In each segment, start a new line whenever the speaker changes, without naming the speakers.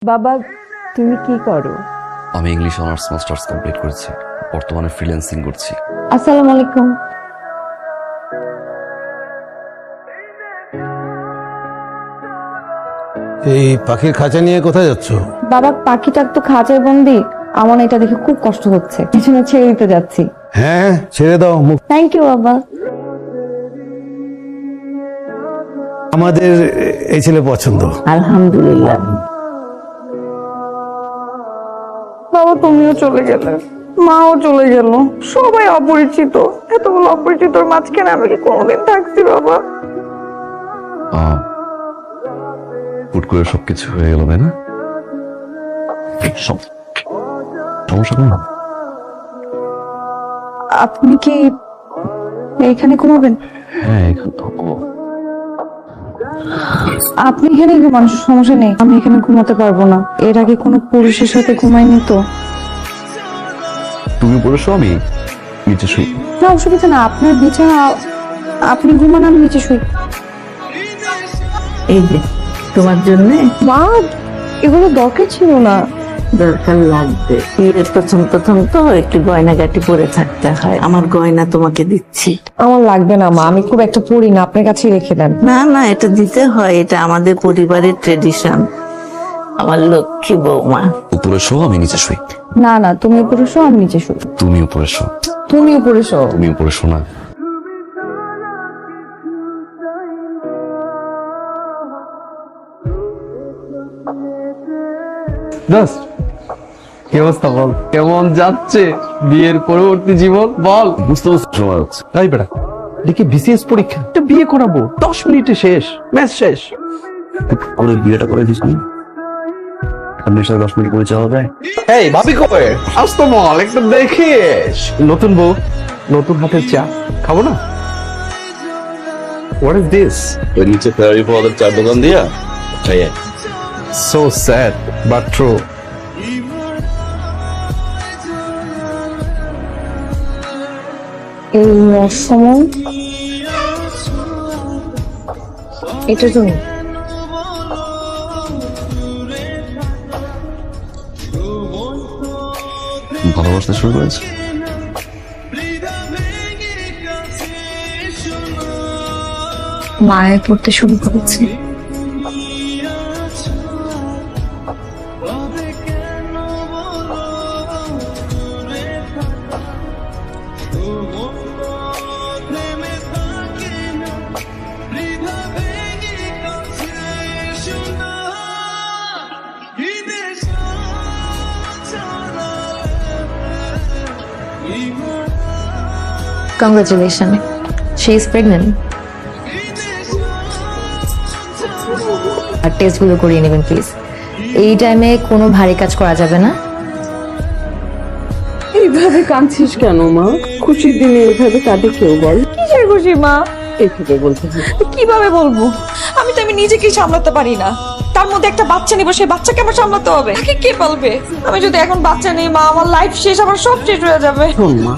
বাবা, তুমি কি করো?
আমি ইংলিশ অনার্স মাস্টার্স কমপ্লিট করেছি, বর্তমানে ফ্রিল্যান্সিং করছি।
আসসালামু আলাইকুম।
এই পাখির খাঁচা নিয়ে কোথায় যাচ্ছ?
বাবা, পাখিটার তো খাঁচায় বন্দি, আমার এটা দেখে খুব কষ্ট হচ্ছে, পিছনে ছেড়ে দিতে যাচ্ছি।
হ্যাঁ, ছেড়ে দাও।
থ্যাংক ইউ বাবা।
আমাদের এই ছেলে পছন্দ।
আলহামদুলিল্লাহ। বাবা, তুমিও চলে গেলে, মাও চলে গেল, সবাই অপরিচিত। এতগুলো অপরিচিতর মাঝখানে আমি কি কোনোদিন থাকছি বাবা?
হুট করে সবকিছু হয়ে গেল, তাই না? সমস্যা কোনো?
আপনি কি এইখানে ঘুমাবেন?
হ্যাঁ, এখানে থাকবো।
আপনি এখানে ঘুমান, সমস্যা নেই, আমি এখানে ঘুমাতে পারবো না। এর আগে কোনো পুরুষের সাথে ঘুমাইনি তো।
তুমি পড়েছো, আমি নিচে শুই।
না, অসুবিধা না, আপনার বিছানা, আপনি ঘুমান, আমি নিচে শুই।
এই যে তোমার জন্য
মা, এগুলো দরকার ছিল না।
দরকার লাগবে। বিয়ের প্রথম প্রথম তো একটু গয়নাগাটি পরে থাকতে হয়। আমার গয়না তোমাকে দিচ্ছি।
আমার লাগবে না মা, আমি খুব একটা পড়ি না, আপনার কাছেই রেখে দেন।
না না, এটা দিতে হয়, এটা আমাদের পরিবারের ট্রেডিশন। আমার লক্ষ্মী বৌমা।
উপরে শো, আমি নিচে শুই।
না না, তুমি উপরে শো, আমি নিচে শুই।
তুমি উপরে শো।
তুমি উপরে শো।
তুমি উপরে শো না।
দোস্ত, কি অবস্থা বল? কেমন যাচ্ছে বিয়ের পরবর্তী জীবন বল?
বুঝতে পারছি সময় হচ্ছে।
তাই বেটা, দেখি বিসিএস পরীক্ষা, একটা বিয়ে করাবো, 10 মিনিটে শেষ, ম্যাচ শেষ।
আমাদের বিয়েটা করে দিস নি, আপনার সাথে 10 মিনিট পরিচয় হবে।
এই ভাবি কবে আসতো? মল একটু দেখিস। নতুন বউ, নতুন হাতের চা খাবো না? What is this?
ওই নিচে ফেরারি পাওয়াদের চার দোকান দিয়া চাইয়ে।
So sad but true.
এই সময় এটা তুমি
ভালোবাসতে শুরু করেছে।
মায়ে পড়তে শুরু করেছে।
Congratulations. She is pregnant. আর টেস্টগুলো করিয়ে নেবেন প্লিজ। এই টাইমে কোনো ভারী কাজ করা যাবে না।
এইভাবে কাঁদছিস কেন মা? খুশির দিনে এইভাবে কাঁদে কেউ বল?
কিসের খুশি মা?
এইভাবে বলতে হবে।
কিভাবে বলবো? আমি তো নিজেকেই সামলাতে পারি না, তার মধ্যে একটা বাচ্চা নিব, সেই বাচ্চাকে আমার সামলাতে হবে। তাকে কে পালবে? আমি যদি এখন বাচ্চা নেই মা, আমার লাইফ শেষ, আমার সব শেষ হয়ে যাবে।
শোন মা,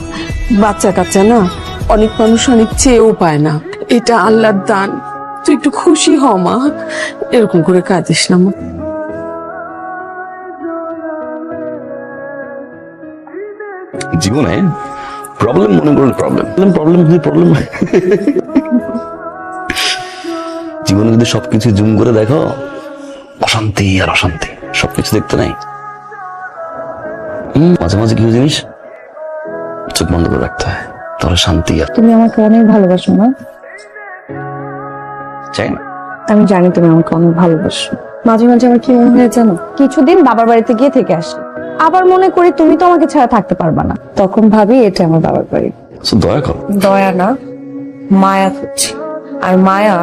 বাচ্চা কাচ্চা না অনেক মানুষ অনেক চেয়েও পায় না, এটা আল্লাহর দান। তুই একটু খুশি হ মা, এরকম করে কাঁদিস না মা।
জীবনে প্রবলেম মনে করুন, প্রবলেম জীবনে যদি সবকিছু জুম করে দেখো, অশান্তি আর অশান্তি, সবকিছু দেখতে নাই। মাঝে মাঝে কিছু জিনিস চোখ বন্ধ করে রাখতে হয়, তাহলে শান্তি। আর
তুমি আমাকে অনেক ভালোবাসো না?
চাই না?
আমি জানি তুমি আমাকে অনেক ভালোবাসো। মাঝে মাঝে আমার কি মনে হয় জানো, কিছুদিন বাবার বাড়িতে গিয়ে থেকে আসি, আবার মনে করি তুমি তো আমাকে ছাড়া থাকতে পারবা না, তখন ভাবি এটা আমার বাবার বাড়ি।
দয়া করো।
দয়া না, মায়া হচ্ছে, আর মায়া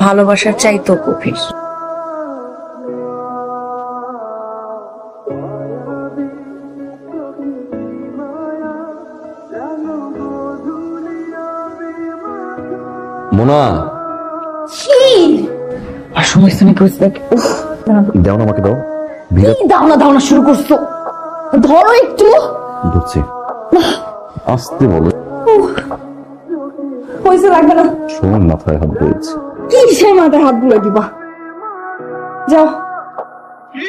ভালোবাসার চাইতেও গভীর।
মোনা,
আর সময় তুমি বুঝতে
দাও না, আমাকে দাও।
দাও না শুরু করছো, ধরো একটু।
ধরছি, আসতে বলো।
পয়সা লাগবে না।
শোন, মাথায় হাত দিয়েছি।
কি সে মাথায় হাত বুলে দিবা? যাও, ওকে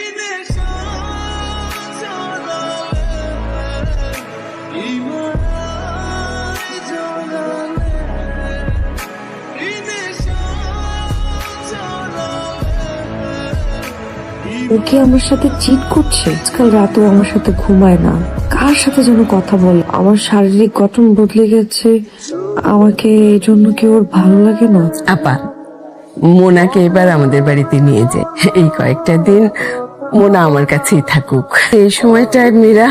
আমার সাথে চিট করছে। আজকাল রাতেও আমার সাথে ঘুমায় না, কার সাথে যেন কথা বলে। আমার শারীরিক গঠন বদলে গেছে, আমাকে এই জন্য কি ওর ভালো লাগে না?
আপা, মোনাকে এবার আমাদের বাড়িতে নিয়ে যায়। এই কয়েকটা দিন মোনা আমার কাছেই থাকুক। এই সময়টায় মেয়েরা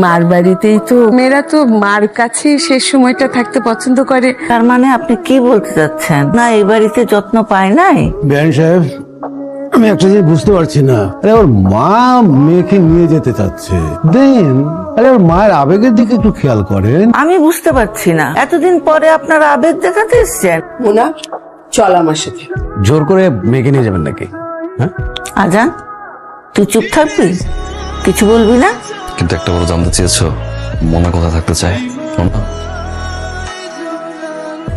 মার বাড়িতেই তো, মেয়েরা তো মার কাছেই শেষ সময়টা থাকতে পছন্দ করে।
তার মানে আপনি কি বলতে চাচ্ছেন, না এই বাড়িতে যত্ন পায় নাই?
বেআইন সাহেব, আমি একটা জিনিস বুঝতে পারছি না। আরে ওর মা মেয়েকে নিয়ে যেতে চাচ্ছে, দেন আরে ওর মায়ের আবেগের দিকে একটু খেয়াল করেন।
আমি বুঝতে পারছি না, এতদিন পরে আপনারা আবেগ দেখাতে এসছেন।
মোনা, চল আমার সাথে।
জোর করে মেয়েকে নিয়ে যাবেন নাকি? হ্যাঁ,
আজান, তুই চুপ থাকবি, কিছু বলবি না?
কিন্তু একটা বড় জানতে চেয়েছো, মনে কোথায় থাকতে চায়? মনা?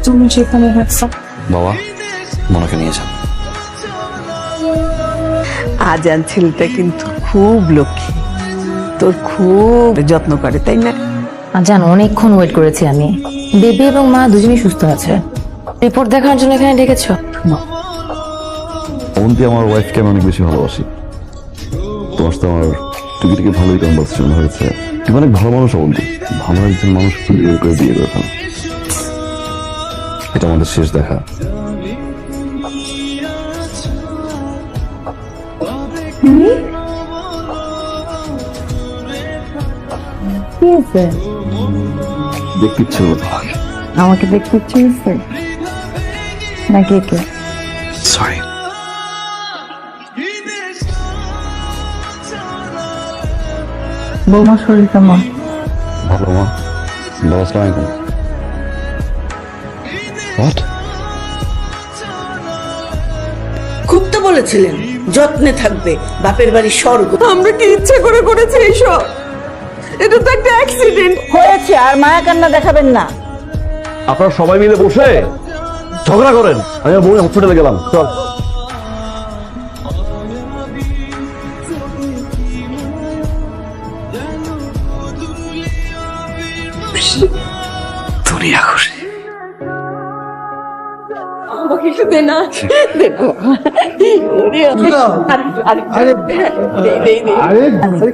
তুমি সেখানে থাকছো।
বাবা, মনাকে নিয়ে যান।
আজান ছেলেটা কিন্তু খুব লক্ষ্মী, তোর খুব যত্ন করে, তাই না?
জানো, অনেকক্ষণ ওয়েট করেছি আমি। বেবি এবং মা দুজনেই সুস্থ আছে। রিপোর্ট দেখার জন্য এখানে ডেকেছো?
অন্তি আমার ওয়াইফকে আমি অনেক বেশি ভালোবাসি। তোমার সাথে আমার টুকি টুকি ভালোই কনভারসেশন হয়েছে। তুমি অনেক ভালো মানুষ অন্তি, ভালো একজন মানুষ বিয়ে করে বিয়ে করে ফেলো। এটা আমাদের শেষ দেখা।
কি হয়েছে?
দেখতে ইচ্ছে হলো তোমাকে।
আমাকে দেখতে ইচ্ছে হয়েছে নাকি? কে?
সরি।
বৌমার শরীর কেমন?
ভালো মা। বাবা, আসসালামু আলাইকুম। হোয়াট?
খুব তো বলেছিলেন যত্নে থাকবে, বাপের বাড়ি স্বর্গ।
আমরা কি ইচ্ছে করে করেছি এইসব? এটা তো একটা অ্যাক্সিডেন্ট
হয়েছে, আর মায়া কান্না দেখাবেন না।
আপনারা সবাই মিলে বসে ঝগড়া করেন, আমি আমার বউয়ের হসপিটালে গেলাম। চল। দুনিয়া খুশি।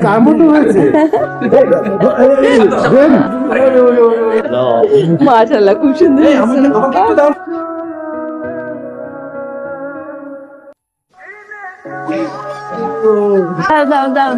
কার মতো হয়েছে?
মাশাআল্লাহ, খুব সুন্দর।
দাও দাও দাও।